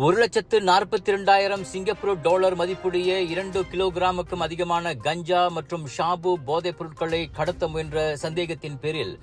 1,42,000 Singapore dollar மதிப்புடைய 2 கிலோகிராமுக்கும் அதிகமான கஞ்சா மற்றும் ஷாபு போதைப் பொருட்களை கடத்த முயன்ற சந்தேகத்தின் பேரில்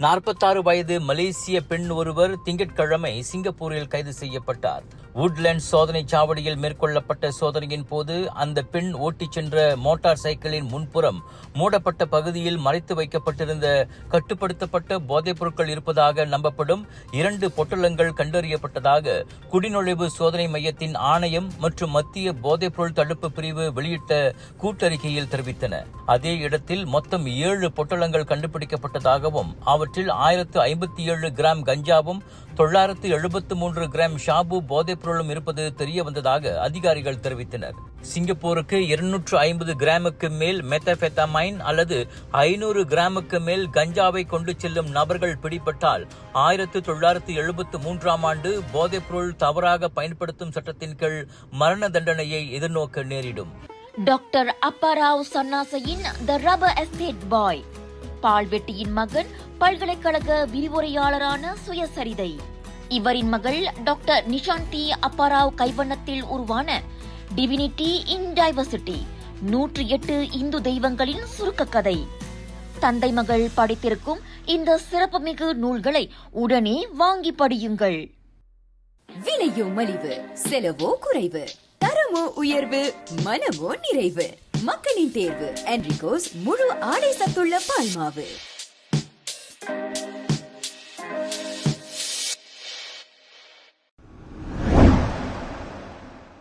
46 வயது மலேசிய பெண் ஒருவர் திங்கட்கிழமை சிங்கப்பூரில் கைது செய்யப்பட்டார். வுட்லேண்ட் சோதனை சாவடியில் மேற்கொள்ளப்பட்ட சோதனையின் போது அந்த பெண் ஓட்டிச் சென்ற மோட்டார் சைக்கிளின் முன்புறம் மூடப்பட்ட பகுதியில் மறைத்து வைக்கப்பட்டிருந்த கட்டுப்படுத்தப்பட்ட போதைப் பொருட்கள் இருப்பதாக நம்பப்படும் 2 பொட்டலங்கள் கண்டறியப்பட்டதாக குடிநுழைவு சோதனை மையத்தின் ஆணையம் மற்றும் மத்திய போதைப்பொருள் தடுப்பு பிரிவு வெளியிட்ட கூட்டறிக்கையில் தெரிவித்தன. அதே இடத்தில் மொத்தம் 7 பொட்டலங்கள் கண்டுபிடிக்கப்பட்டதாகவும் அவற்றில் 1057 கிராம் கஞ்சாவும் 973 கிராம் ஷாபு போதைப் பொருளும் இருப்பது தெரிய வந்ததாக அதிகாரிகள் தெரிவித்தனர். சிங்கப்பூருக்கு 250 கிராமுக்கு மேல் மெத்தபெத்தமைன் அல்லது 500 கிராமுக்கு மேல் கஞ்சாவை கொண்டு செல்லும் நபர்கள் பிடிபட்டால் 1973 ஆண்டு போதைப்பொருள் தவறாக பயன்படுத்தும் சட்டத்தின் கீழ் மரண தண்டனையை எதிர்நோக்க நேரிடும். டாக்டர் அப்பாராவ் சன்னாசையின் த ரப்பர் எஸ்டேட் பாய், பால்வெட்டியின் மகன், பல்கலைக்கழக விரிவுரையாளரான சுயசரிதை. இவரின் மகள் டாக்டர் நிஷாந்தி அப்பாராவ் கைவண்ணத்தில் உருவான டிவினிட்டி இன் டைவர்சிட்டி 108 இந்து தெய்வங்களின் சுருக்க கதை. தந்தை மகள் படித்திருக்கும் இந்த சிறப்புமிகு நூல்களை உடனே வாங்கி படியுங்கள். விலையோ மலிவு, செலவோ குறைவு, தரமோ உயர்வு, மனமோ நிறைவு. மக்களின் தேர்வு என்ரிகோஸ் முழு ஆடை சத்துள்ள பால்மாவு.